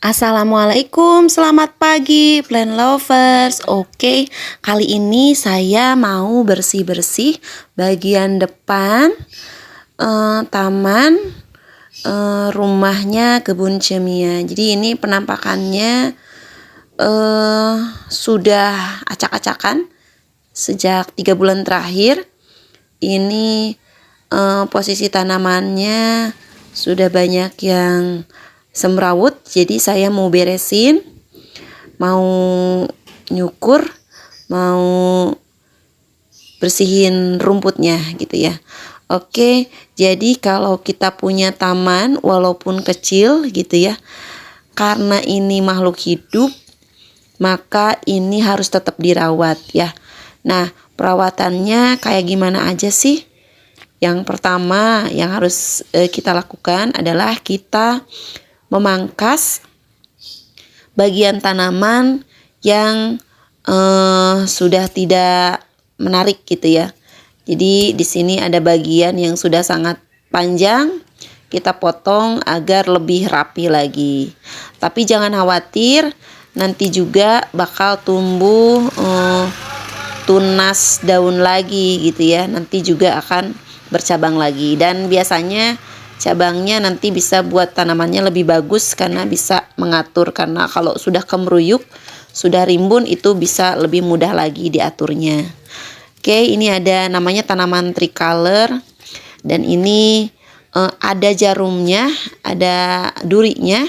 Assalamualaikum, selamat pagi plant lovers. Oke, kali ini saya mau bersih-bersih bagian depan taman rumahnya kebun cemia. Jadi ini penampakannya sudah acak-acakan sejak 3 bulan terakhir. Ini posisi tanamannya sudah banyak yang semrawut, jadi saya mau beresin, mau nyukur, mau bersihin rumputnya gitu ya. Oke, jadi kalau kita punya taman walaupun kecil gitu ya, karena ini makhluk hidup, maka ini harus tetap dirawat ya. Nah, perawatannya kayak gimana aja sih? Yang pertama yang harus kita lakukan adalah kita memangkas bagian tanaman yang sudah tidak menarik gitu ya. Jadi di sini ada bagian yang sudah sangat panjang, kita potong agar lebih rapi lagi. Tapi jangan khawatir, nanti juga bakal tumbuh tunas daun lagi gitu ya. Nanti juga akan bercabang lagi, dan biasanya cabangnya nanti bisa buat tanamannya lebih bagus karena bisa mengatur, karena kalau sudah kemeruyuk, sudah rimbun, itu bisa lebih mudah lagi diaturnya. Oke, ini ada namanya tanaman tricolor, dan ini ada jarumnya, ada durinya.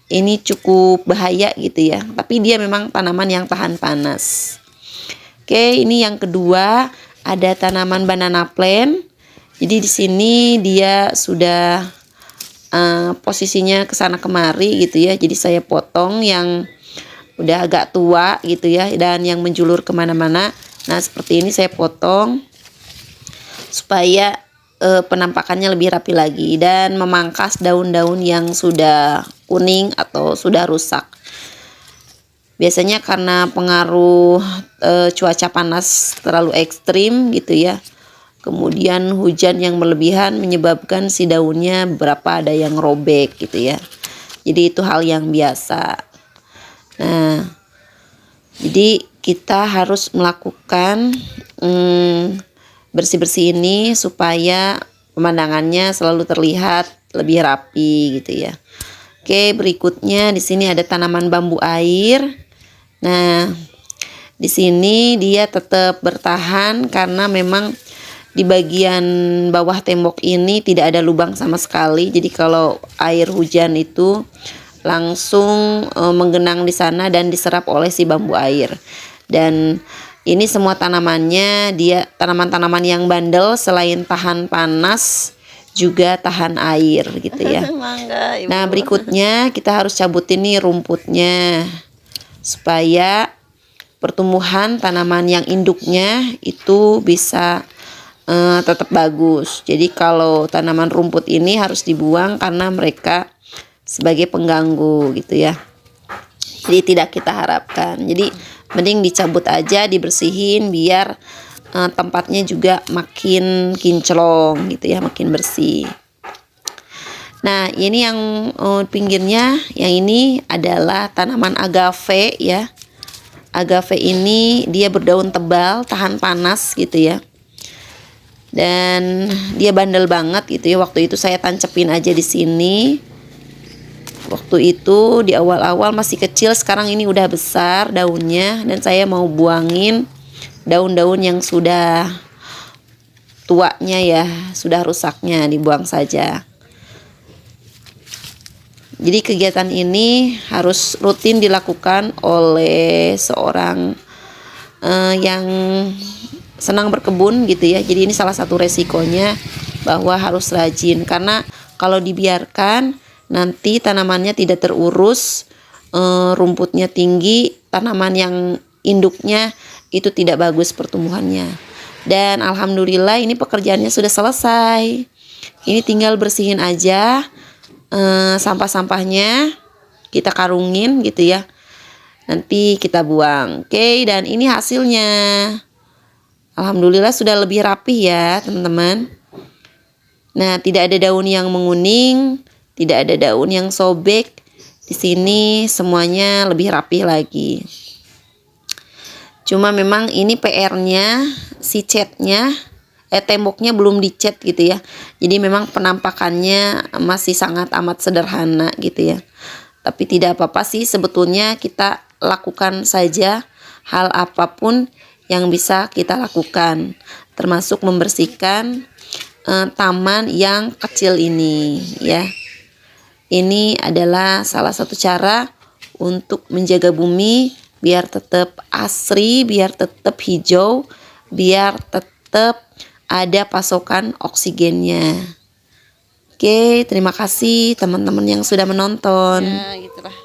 Ini cukup bahaya gitu ya, tapi dia memang tanaman yang tahan panas. Oke, ini yang kedua ada tanaman banana plant. Jadi di sini dia sudah posisinya kesana kemari gitu ya. Jadi saya potong yang udah agak tua gitu ya, dan yang menjulur kemana-mana. Nah seperti ini saya potong supaya penampakannya lebih rapi lagi, dan memangkas daun-daun yang sudah kuning atau sudah rusak. Biasanya karena pengaruh cuaca panas terlalu ekstrim gitu ya, kemudian hujan yang berlebihan menyebabkan si daunnya beberapa ada yang robek gitu ya. Jadi itu hal yang biasa. Nah, jadi kita harus melakukan bersih-bersih ini supaya pemandangannya selalu terlihat lebih rapi gitu ya. Oke, berikutnya di sini ada tanaman bambu air. Nah, di sini dia tetap bertahan karena memang di bagian bawah tembok ini tidak ada lubang sama sekali. Jadi kalau air hujan itu langsung menggenang di sana dan diserap oleh si bambu air. Dan ini semua tanamannya dia tanaman-tanaman yang bandel, selain tahan panas juga tahan air gitu ya. Mangga, Ibu. Nah, berikutnya kita harus cabutin nih rumputnya supaya pertumbuhan tanaman yang induknya itu bisa tetap bagus. Jadi kalau tanaman rumput ini harus dibuang karena mereka sebagai pengganggu gitu ya. Jadi tidak kita harapkan. Jadi mending dicabut aja, dibersihin biar tempatnya juga makin kinclong gitu ya, makin bersih. Nah, ini yang pinggirnya, yang ini adalah tanaman agave ya. Agave ini dia berdaun tebal, tahan panas gitu ya. Dan dia bandel banget gitu ya. Waktu itu saya tancepin aja di sini. Waktu itu di awal-awal masih kecil, sekarang ini udah besar daunnya, dan saya mau buangin daun-daun yang sudah tuanya ya, sudah rusaknya, dibuang saja. Jadi kegiatan ini harus rutin dilakukan oleh seorang yang senang berkebun gitu ya. Jadi ini salah satu resikonya bahwa harus rajin, karena kalau dibiarkan nanti tanamannya tidak terurus, rumputnya tinggi, tanaman yang induknya itu tidak bagus pertumbuhannya. Dan alhamdulillah ini pekerjaannya sudah selesai. Ini tinggal bersihin aja sampah-sampahnya, kita karungin gitu ya. Nanti kita buang. Oke, dan ini hasilnya. Alhamdulillah sudah lebih rapi ya teman-teman. Nah, tidak ada daun yang menguning, tidak ada daun yang sobek, Di sini semuanya lebih rapi lagi. Cuma memang ini PR-nya si catnya, temboknya belum dicat gitu ya. Jadi memang penampakannya masih sangat amat sederhana gitu ya. Tapi tidak apa-apa sih, sebetulnya kita lakukan saja hal apapun yang bisa kita lakukan, termasuk membersihkan taman yang kecil ini ya. Ini adalah salah satu cara untuk menjaga bumi biar tetap asri, biar tetap hijau, biar tetap ada pasokan oksigennya. Oke, terima kasih teman-teman yang sudah menonton. Ya, gitulah.